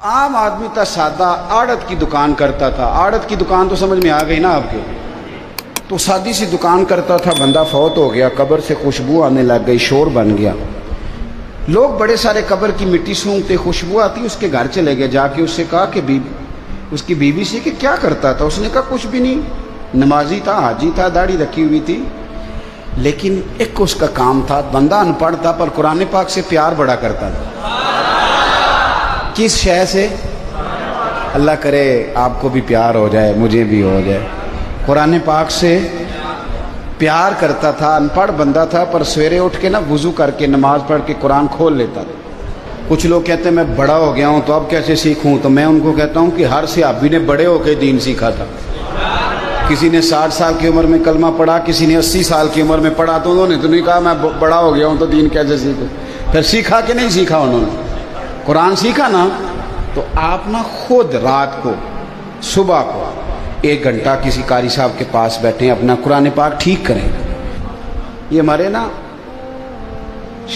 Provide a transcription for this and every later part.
عام آدمی تھا سادہ، آڑت کی دکان کرتا تھا۔ آڑت کی دکان تو سمجھ میں آ گئی نا آپ کے؟ تو سادی سی دکان کرتا تھا، بندہ فوت ہو گیا، قبر سے خوشبو آنے لگ گئی، شور بن گیا، لوگ بڑے سارے قبر کی مٹی سونگتے، خوشبو آتی، اس کے گھر چلے گئے، جا کے اس سے کہا کہ اس کی بیوی سے کہ کیا کرتا تھا؟ اس نے کہا کچھ بھی نہیں، نمازی تھا، حاجی تھا، داڑھی رکھی ہوئی تھی، لیکن ایک اس کا کام تھا، بندہ ان پڑھ تھا پر قرآن پاک سے پیار بڑا کرتا تھا۔ کس شے سے؟ اللہ کرے آپ کو بھی پیار ہو جائے، مجھے بھی ہو جائے۔ قرآن پاک سے پیار کرتا تھا، ان پڑھ بندہ تھا، پر سویرے اٹھ کے نا وضو کر کے نماز پڑھ کے قرآن کھول لیتا تھا۔ کچھ لوگ کہتے ہیں میں بڑا ہو گیا ہوں تو اب کیسے سیکھوں؟ تو میں ان کو کہتا ہوں کہ ہر صحابی نے بڑے ہو کے دین سیکھا تھا۔ کسی نے 60 سال کی عمر میں کلمہ پڑھا، کسی نے 80 سال کی عمر میں پڑھا، تو انہوں نے تو نہیں کہا میں بڑا ہو گیا ہوں تو دین کیسے سیکھوں؟ پھر سیکھا کہ نہیں سیکھا؟ انہوں نے قرآن سیکھا نا۔ تو آپ نا خود رات کو صبح کو 1 گھنٹہ کسی قاری صاحب کے پاس بیٹھیں، اپنا قرآن پاک ٹھیک کریں۔ یہ ہمارے نا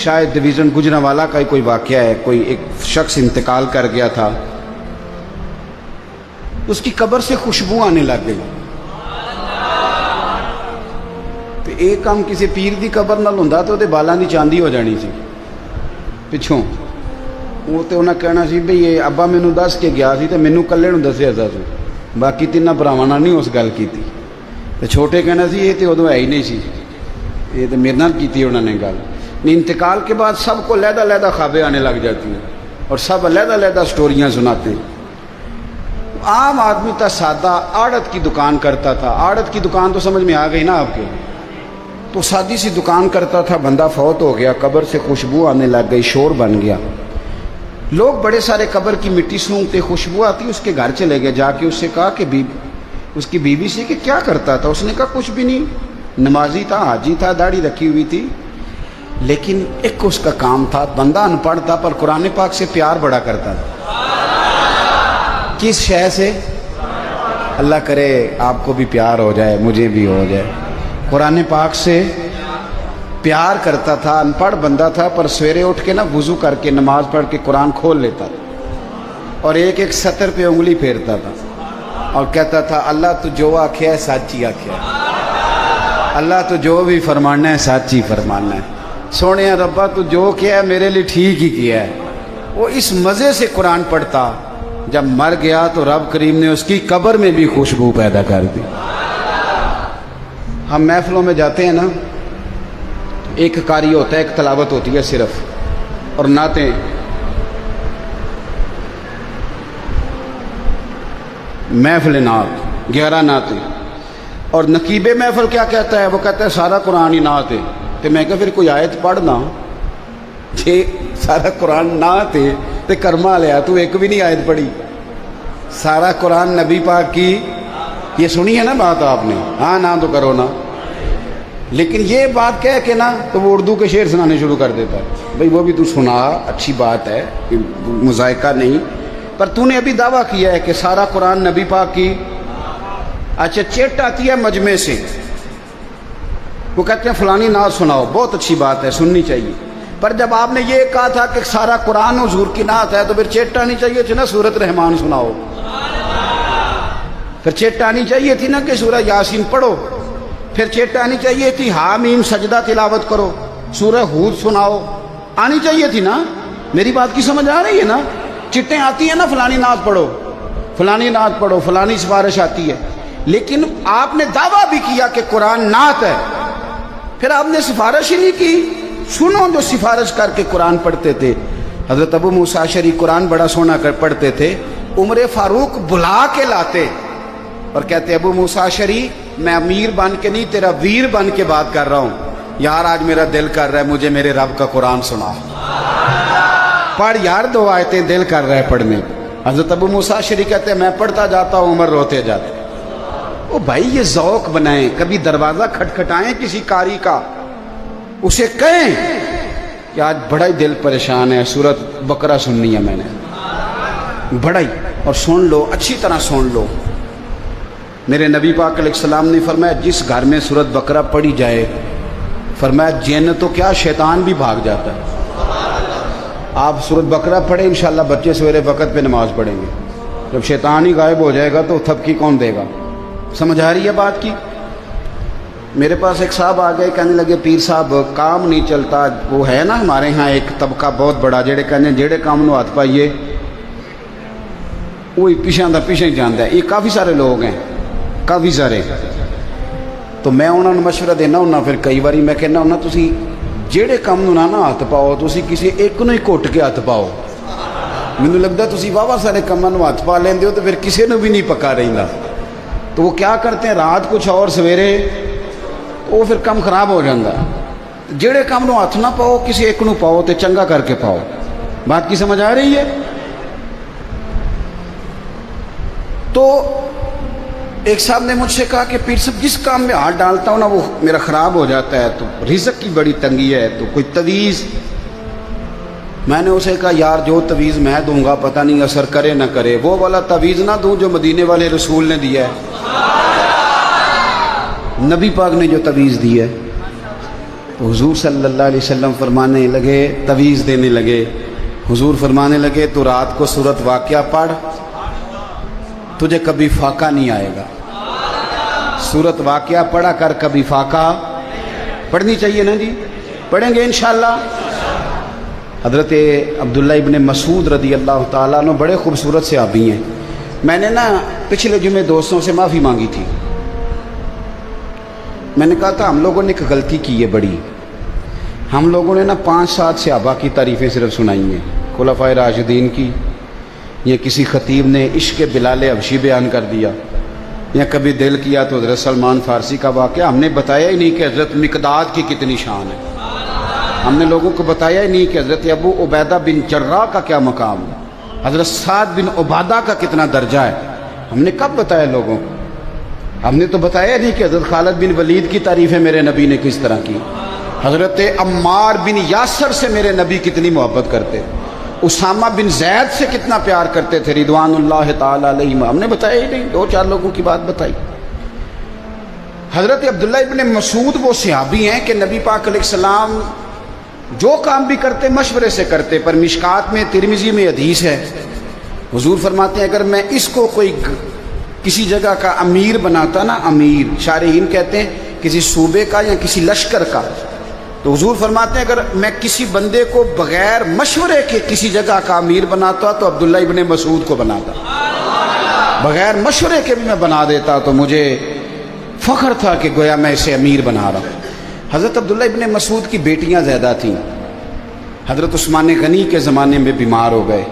شاید ڈویژن گجرانوالا کا ہی کوئی واقعہ ہے، کوئی ایک شخص انتقال کر گیا تھا، اس کی قبر سے خوشبو آنے لگ گئی۔ تو ایک کام کسی پیر دی قبر نال ہوندا تو دے بالاں دی چاندی ہو جانی سی پچھوں۔ وہ تو انہاں کہنا سی بھئی یہ ابا مینوں دس کے گیا سی تے مینوں کلے نوں دسیا سی، باقی تیناں بھراواں نال نہیں اس گل کیتی۔ تے چھوٹے کہنا سی یہ تے ادوں ہے ہی نہیں سی، یہ تو میرے نال کیتی انہوں نے گل۔ انتقال کے بعد سب کو علیحدہ علیحدہ خوابیں آنے لگ جاتی ہیں اور سب علیحدہ علیحدہ سٹوریاں سناتے ہیں۔ عام آدمی تھا سادہ، آڑت کی دکان کرتا تھا۔ آڑت کی دکان تو سمجھ میں آ گئی نا آپ کے؟ تو سادی سی دکان کرتا تھا، بندہ فوت ہو گیا، قبر سے خوشبو آنے لگ گئی، شور بن گیا، لوگ بڑے سارے قبر کی مٹی سونگتے، خوشبو آتی، اس کے گھر چلے گئے، جا کے اس سے کہا کہ اس کی بیوی سے کہ کیا کرتا تھا؟ اس نے کہا کچھ بھی نہیں، نمازی تھا، حاجی تھا، داڑھی رکھی ہوئی تھی، لیکن ایک اس کا کام تھا، بندہ ان پڑھ تھا پر قرآن پاک سے پیار بڑا کرتا تھا۔ کس شے سے؟ اللہ کرے آپ کو بھی پیار ہو جائے، مجھے بھی ہو جائے۔ قرآن پاک سے پیار کرتا تھا، ان پڑھ بندہ تھا، پر سویرے اٹھ کے نا وضو کر کے نماز پڑھ کے قرآن کھول لیتا تھا اور ایک ایک سطر پہ انگلی پھیرتا تھا اور کہتا تھا اللہ تو جو آکھیا ہے سچی آکھیا ہے، اللہ تو جو بھی فرمانا ہے سچ ہی فرمانا ہے، سونے ربا تو جو کیا ہے میرے لیے ٹھیک ہی کیا ہے۔ وہ اس مزے سے قرآن پڑھتا، جب مر گیا تو رب کریم نے اس کی قبر میں بھی خوشبو پیدا کر دی۔ ہم محفلوں میں جاتے ہیں نا، ایک قاری ہوتا ہے، ایک تلاوت ہوتی ہے صرف، اور نعتیں، محفل نعت 11 نعتیں، اور نقیب محفل کیا کہتا ہے؟ وہ کہتا ہے سارا قرآن ہی نعت ہے۔ تو میں کہا پھر کوئی آیت پڑھنا، جی سارا قرآن نعت ہے تو کرما لیا، تو ایک بھی نہیں آیت پڑھی۔ سارا قرآن نبی پاک کی، یہ سنی ہے نا بات آپ نے؟ ہاں نہ تو کرو نا، لیکن یہ بات کہہ کے نا تو وہ اردو کے شعر سنانے شروع کر دیتا ہے، بھئی وہ بھی تو سنا، اچھی بات ہے، مذائقہ نہیں، پر تو نے ابھی دعویٰ کیا ہے کہ سارا قرآن نبی پاک کی۔ اچھا چٹ آتی ہے مجمع سے، وہ کہتے ہیں فلانی نعت سناؤ، بہت اچھی بات ہے، سننی چاہیے، پر جب آپ نے یہ کہا تھا کہ سارا قرآن حضور کی نعت ہے تو پھر چٹ آنی چاہیے تھی نا سورۃ رحمان سناؤ، پھر چٹ آنی چاہیے تھی نا کہ سورہ یاسین پڑھو، پھر چٹ آنی چاہیے تھی حامیم سجدہ تلاوت کرو، سورہ ہود سناؤ، آنی چاہیے تھی نا۔ میری بات کی سمجھ آ رہی ہے نا؟ چٹیں آتی ہیں نا فلانی نعت پڑھو، فلانی نعت پڑھو، فلانی سفارش آتی ہے، لیکن آپ نے دعویٰ بھی کیا کہ قرآن نعت ہے، پھر آپ نے سفارش ہی نہیں کی۔ سنو جو سفارش کر کے قرآن پڑھتے تھے، حضرت ابو موسیٰ اشعری قرآن بڑا سونا کر پڑھتے تھے، عمر فاروق بلا کے لاتے اور کہتے ابو موسیٰ اشعری میں امیر بن کے نہیں تیرا ویر بن کے بات کر رہا ہوں، یار آج میرا دل کر رہا ہے مجھے میرے رب کا قرآن سنا، پڑھ یار 2 آیتیں، دل کر رہا ہے پڑھنے۔ حضرت ابو موسیٰ اشعری کہتے ہیں میں پڑھتا جاتا ہوں، عمر روتے جاتے۔ او بھائی یہ ذوق بنائیں، کبھی دروازہ کھٹکھٹائیں کسی قاری کا، اسے کہیں کہ آج بڑا ہی دل پریشان ہے، سورۃ بقرہ سننی ہے میں نے، بڑا ہی، اور سن لو، اچھی طرح سن لو۔ میرے نبی پاک علیہ السلام نے فرمایا جس گھر میں سورۃ بقرہ پڑھی جائے، فرمایا جن تو کیا شیطان بھی بھاگ جاتا ہے۔ آپ سورۃ بقرہ پڑھیں، انشاءاللہ بچے سویرے وقت پہ نماز پڑھیں گے. جب شیطان ہی غائب ہو جائے گا تو تھپکی کون دے گا؟ سمجھ آ رہی ہے بات کی؟ میرے پاس ایک صاحب آ گئے، کہنے لگے پیر صاحب کام نہیں چلتا. وہ ہے نا ہمارے ہاں ایک طبقہ بہت بڑا جڑے کہنے جڑے کام نو ہاتھ پائیے وہی پیچھے ہی جانتا ہے. یہ کافی سارے لوگ ہیں، کافی سارے. تو میں انہوں نے مشورہ دینا ہونا. پھر کئی باری میں کہنا ہونا تسی جہے کام نو نہ ہاتھ پاؤ، تسی کسی ایک نو ہی گھٹ کے ہاتھ پاؤ. مینوں لگتا تسی واہ سارے کاماں نو ہاتھ پا لیندے ہو تو پھر کسی نو بھی نہیں پکا رہندا. تو وہ کیا کرتے ہیں، رات کچھ اور سویرے وہ پھر کام خراب ہو جاتا. جہے کام نو ہاتھ نہ پاؤ کسی ایک نو پاؤ تے چنگا کر کے پاؤ. بات کی سمجھ آ رہی ہے؟ تو ایک صاحب نے مجھ سے کہا کہ پیر صاحب جس کام میں ہاتھ ڈالتا ہوں نا وہ میرا خراب ہو جاتا ہے، تو رزق کی بڑی تنگی ہے، تو کوئی تویز. میں نے اسے کہا یار جو تویز میں دوں گا پتہ نہیں اثر کرے نہ کرے، وہ والا تویز نہ دوں جو مدینے والے رسول نے دیا ہے، نبی پاک نے جو تویز دی ہے. تو حضور صلی اللہ علیہ وسلم فرمانے لگے، تویز دینے لگے. حضور فرمانے لگے تو رات کو سورۃ واقعہ پڑھ، تجھے کبھی فاقہ نہیں آئے گا. سورۃ واقعہ پڑھا کر، کبھی فاقہ پڑھنی چاہیے نا جی. پڑھیں گے انشاءاللہ. حضرت عبداللہ ابن مسعود رضی اللہ تعالیٰ عنہ بڑے خوبصورت صحابی ہیں. میں نے نا پچھلے جمعے دوستوں سے معافی مانگی تھی. میں نے کہا تھا ہم لوگوں نے ایک غلطی کی ہے بڑی. ہم لوگوں نے نا 5-7 صحابہ کی تعریفیں صرف سنائی ہیں، خلفائے راشدین کی، یا کسی خطیب نے عشق بلال حبشی بیان کر دیا، یا کبھی دل کیا تو حضرت سلمان فارسی کا واقعہ. ہم نے بتایا ہی نہیں کہ حضرت مقداد کی کتنی شان ہے. ہم نے لوگوں کو بتایا ہی نہیں کہ حضرت ابو عبیدہ بن جراح کا کیا مقام ہے، حضرت سعد بن عبادہ کا کتنا درجہ ہے. ہم نے کب بتایا لوگوں کو؟ ہم نے تو بتایا نہیں کہ حضرت خالد بن ولید کی تعریفیں میرے نبی نے کس طرح کی، حضرت عمار بن یاسر سے میرے نبی کتنی محبت کرتے، اسامہ بن زید سے کتنا پیار کرتے تھے رضوان اللہ تعالی علیہم. ہم نے بتایا ہی نہیں، 2-4 لوگوں کی بات بتائی. حضرت عبداللہ ابن مسعود وہ صحابی ہیں کہ نبی پاک علیہ السلام جو کام بھی کرتے مشورے سے کرتے. پر مشکات میں ترمذی میں حدیث ہے، حضور فرماتے ہیں اگر میں اس کو کوئی کسی جگہ کا امیر بناتا نا، امیر شارحین کہتے ہیں کسی صوبے کا یا کسی لشکر کا، تو حضور فرماتے ہیں اگر میں کسی بندے کو بغیر مشورے کے کسی جگہ کا امیر بناتا تو عبداللہ ابن مسعود کو بناتا. بغیر مشورے کے بھی میں بنا دیتا تو مجھے فخر تھا کہ گویا میں اسے امیر بنا رہا ہوں. حضرت عبداللہ ابن مسعود کی بیٹیاں زیادہ تھیں. حضرت عثمان غنی کے زمانے میں بیمار ہو گئے.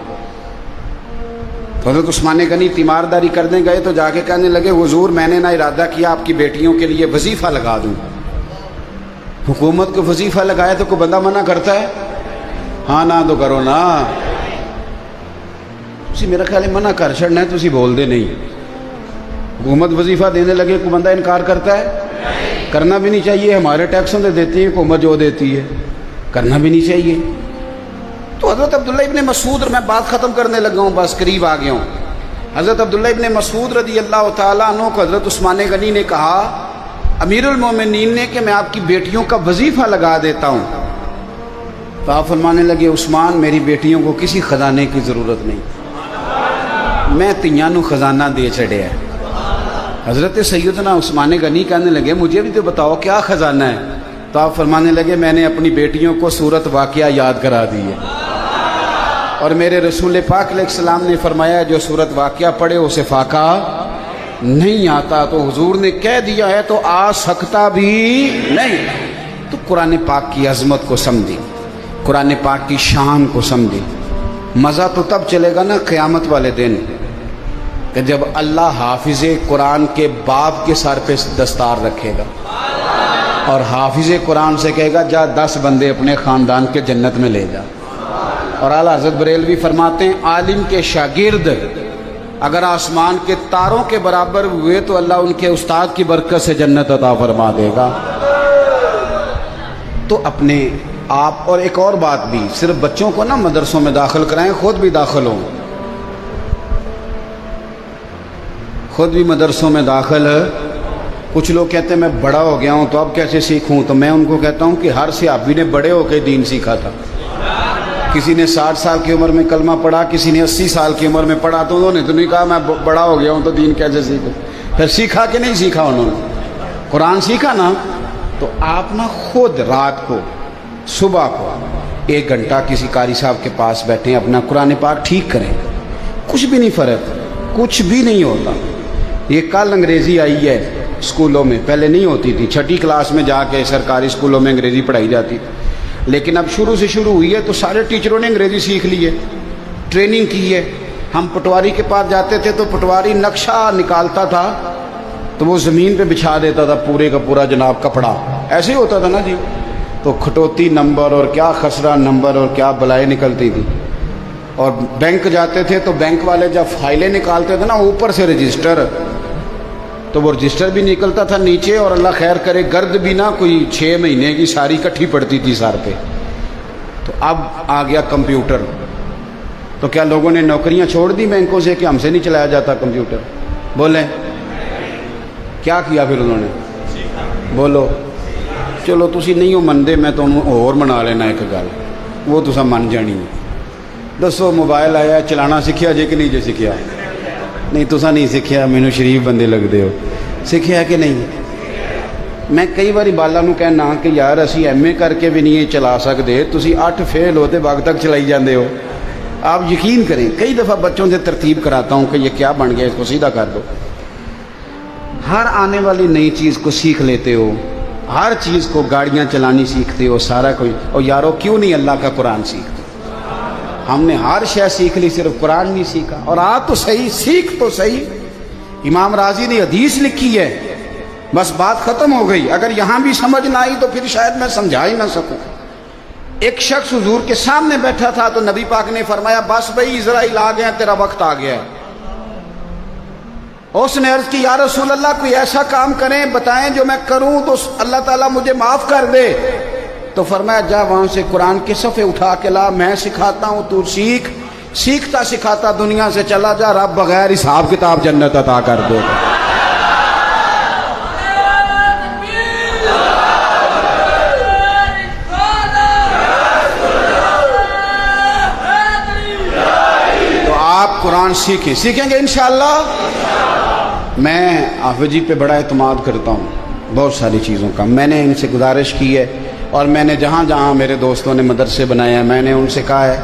حضرت عثمان غنی تیمارداری کرنے گئے تو جا کے کہنے لگے حضور میں نے نہ ارادہ کیا آپ کی بیٹیوں کے لیے وظیفہ لگا دوں. حکومت کو وظیفہ لگایا تو کوئی بندہ منع کرتا ہے؟ ہاں نہ تو کرو نا. تسی میرا خیال ہے منع کر چھڑنا ہے، تسی بول دے نہیں. حکومت وظیفہ دینے لگے کوئی بندہ انکار کرتا ہے؟ کرنا بھی نہیں چاہیے. ہمارے ٹیکسوں سے دیتی ہے حکومت جو دیتی ہے، کرنا بھی نہیں چاہیے. تو حضرت عبداللہ ابن مسعود، اور میں بات ختم کرنے لگا ہوں، بس قریب آ گیا ہوں. حضرت عبداللہ ابن مسعود رضی اللہ تعالیٰ عنہ کو حضرت عثمان غنی نے کہا امیر المومنین نے کہ میں آپ کی بیٹیوں کا وظیفہ لگا دیتا ہوں. تو آپ فرمانے لگے عثمان میری بیٹیوں کو کسی خزانے کی ضرورت نہیں، میں تیاں نو خزانہ دے چڑھے ہے. حضرت سیدنا عثمان غنی کہنے لگے مجھے بھی تو بتاؤ کیا خزانہ ہے. تو آپ فرمانے لگے میں نے اپنی بیٹیوں کو سورۃ واقعہ یاد کرا دی ہے، اور میرے رسول پاک علیہ السلام نے فرمایا جو سورۃ واقعہ پڑھے اسے فاقہ نہیں آتا. تو حضور نے کہہ دیا ہے تو آ سکتا بھی نہیں. تو قرآن پاک کی عظمت کو سمجھی، قرآن پاک کی شان کو سمجھی. مزہ تو تب چلے گا نا قیامت والے دن کہ جب اللہ حافظ قرآن کے باپ کے سر پہ دستار رکھے گا اور حافظ قرآن سے کہے گا جا 10 بندے اپنے خاندان کے جنت میں لے جا. اور اعلیٰ حضرت بریلوی فرماتے ہیں عالم کے شاگرد اگر آسمان کے تاروں کے برابر ہوئے تو اللہ ان کے استاد کی برکت سے جنت عطا فرما دے گا. تو اپنے آپ، اور ایک اور بات بھی، صرف بچوں کو نہ مدرسوں میں داخل کرائیں، خود بھی داخل ہوں. خود بھی مدرسوں میں داخل. کچھ لوگ کہتے ہیں میں بڑا ہو گیا ہوں تو اب کیسے سیکھوں. تو میں ان کو کہتا ہوں کہ ہر صحابی نے بڑے ہو کے دین سیکھا تھا. کسی نے 60 سال کی عمر میں کلمہ پڑھا، کسی نے 80 سال کی عمر میں پڑھا، تو انہوں نے تو نہیں کہا میں بڑا ہو گیا ہوں تو دین کیسے سیکھوں. پھر سیکھا کہ نہیں سیکھا؟ انہوں نے قرآن سیکھا نا. تو آپ نا خود رات کو صبح کو 1 گھنٹہ کسی قاری صاحب کے پاس بیٹھیں، اپنا قرآن پاک ٹھیک کریں. کچھ بھی نہیں فرق، کچھ بھی نہیں ہوتا. یہ کل انگریزی آئی ہے اسکولوں میں، پہلے نہیں ہوتی تھی. 6ٹھی کلاس میں جا کے سرکاری اسکولوں میں انگریزی پڑھائی جاتی تھی، لیکن اب شروع سے شروع ہوئی ہے تو سارے ٹیچروں نے انگریزی سیکھ لی ہے، ٹریننگ کی ہے. ہم پٹواری کے پاس جاتے تھے تو پٹواری نقشہ نکالتا تھا تو وہ زمین پہ بچھا دیتا تھا پورے کا پورا جناب کپڑا، ایسے ہی ہوتا تھا نا جی. تو کھٹوتی نمبر اور کیا خسرہ نمبر اور کیا بلائیں نکلتی تھی. اور بینک جاتے تھے تو بینک والے جب فائلیں نکالتے تھے نا اوپر سے رجسٹر، تو وہ رجسٹر بھی نکلتا تھا نیچے، اور اللہ خیر کرے گرد بھی نہ کوئی 6 مہینے کی ساری کٹھی پڑتی تھی سر پہ. تو اب آ گیا کمپیوٹر. تو کیا لوگوں نے نوکریاں چھوڑ دی بینکوں سے کہ ہم سے نہیں چلایا جاتا کمپیوٹر؟ بولیں کیا کیا پھر انہوں نے؟ بولو. چلو تسی نہیں ہو مندے، میں تو اور منا لینا ایک گل، وہ تسا من جانی ہے. دسو موبائل آیا چلانا سیکھیا جے کہ نہیں جے سیکھیا؟ نہیں تسا نہیں سیکھیا، مینوں شریف بندے لگدے ہو. سیکھیا کہ نہیں؟ میں کئی باری بالا نو کہنا کہ یار اسی ایم اے کر کے بھی نہیں چلا سکتے، تسی 8 فیل ہوتے وقت تک چلائی جاندے ہو. آپ یقین کریں کئی دفعہ بچوں سے ترتیب کراتا ہوں کہ یہ کیا بن گیا، اس کو سیدھا کر دو. ہر آنے والی نئی چیز کو سیکھ لیتے ہو، ہر چیز کو، گاڑیاں چلانی سیکھتے ہو، سارا کوئی. اور یارو کیوں نہیں اللہ کا قرآن سیکھتے؟ ہم نے ہر شے سیکھ لی، صرف قرآن نہیں سیکھا. اور آ تو صحیح، سیکھ تو صحیح. امام راضی نے حدیث لکھی ہے، بس بات ختم ہو گئی. اگر یہاں بھی سمجھ نہ آئی تو پھر شاید میں سمجھا ہی نہ سکوں. ایک شخص حضور کے سامنے بیٹھا تھا تو نبی پاک نے فرمایا بس بھائی اسرائیل آ گیا، تیرا وقت آ گیا ہے. اس نے عرض کی یا رسول اللہ کوئی ایسا کام کریں بتائیں جو میں کروں تو اللہ تعالیٰ مجھے معاف کر دے. تو فرمایا جا وہاں سے قرآن کے صفحے اٹھا کے لا، میں سکھاتا ہوں، تو سیکھ. سیکھتا سکھاتا دنیا سے چلا جا، رب بغیر حساب کتاب جنت عطا کر دے گا. تو آپ قرآن سیکھیں، سیکھیں گے انشاءاللہ. میں حافظ جی پہ بڑا اعتماد کرتا ہوں بہت ساری چیزوں کا. میں نے ان سے گزارش کی ہے، اور میں نے جہاں جہاں میرے دوستوں نے مدرسے بنائے ہیں میں نے ان سے کہا ہے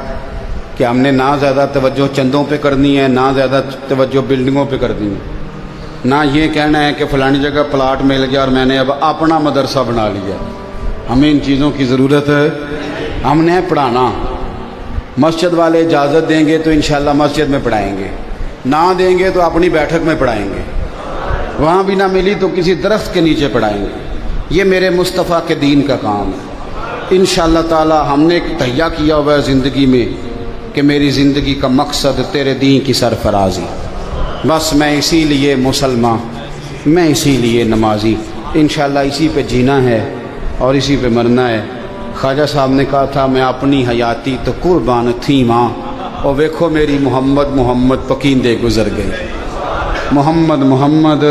کہ ہم نے نہ زیادہ توجہ چندوں پہ کرنی ہے، نہ زیادہ توجہ بلڈنگوں پہ کرنی ہے، نہ یہ کہنا ہے کہ فلانی جگہ پلاٹ مل گیا اور میں نے اب اپنا مدرسہ بنا لیا. ہمیں ان چیزوں کی ضرورت ہے. ہم نے پڑھانا، مسجد والے اجازت دیں گے تو انشاءاللہ مسجد میں پڑھائیں گے، نہ دیں گے تو اپنی بیٹھک میں پڑھائیں گے، وہاں بھی نہ ملی تو کسی درخت کے نیچے پڑھائیں گے. یہ میرے مصطفیٰ کے دین کا کام ہے. انشاءاللہ تعالی ہم نے ایک تہیہ کیا ہوا ہے زندگی میں کہ میری زندگی کا مقصد تیرے دین کی سرفرازی. بس میں اسی لیے مسلمان، میں اسی لیے نمازی. انشاءاللہ اسی پہ جینا ہے اور اسی پہ مرنا ہے. خواجہ صاحب نے کہا تھا میں اپنی حیاتی تو قربان تھی ماں، اور دیکھو میری محمد محمد پکیندے گزر گئی، محمد محمد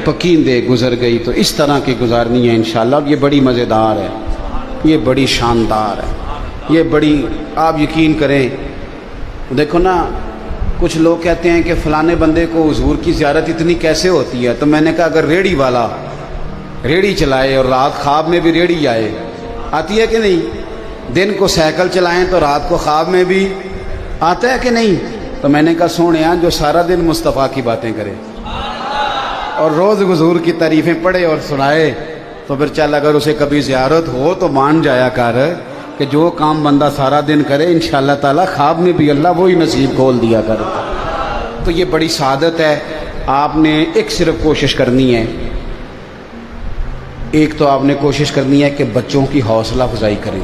پکیندے گزر گئی. تو اس طرح کی گزارنی ہے انشاءاللہ. یہ بڑی مزیدار ہے، یہ بڑی شاندار ہے، یہ بڑی، آپ یقین کریں. دیکھو نا کچھ لوگ کہتے ہیں کہ فلانے بندے کو حضور کی زیارت اتنی کیسے ہوتی ہے. تو میں نے کہا اگر ریڑھی والا ریڑھی چلائے اور رات خواب میں بھی ریڑھی آئے، آتی ہے کہ نہیں؟ دن کو سائیکل چلائیں تو رات کو خواب میں بھی آتا ہے کہ نہیں؟ تو میں نے کہا سونیا جو سارا دن مصطفیٰ کی باتیں کرے اور روز حضور کی تعریفیں پڑھے اور سنائے تو پھر چل اگر اسے کبھی زیارت ہو تو مان جایا کر کہ جو کام بندہ سارا دن کرے انشاءاللہ تعالی خواب میں بھی اللہ وہی نصیب کھول دیا کر. تو یہ بڑی سعادت ہے. آپ نے ایک صرف کوشش کرنی ہے، ایک تو آپ نے کوشش کرنی ہے کہ بچوں کی حوصلہ افزائی کریں.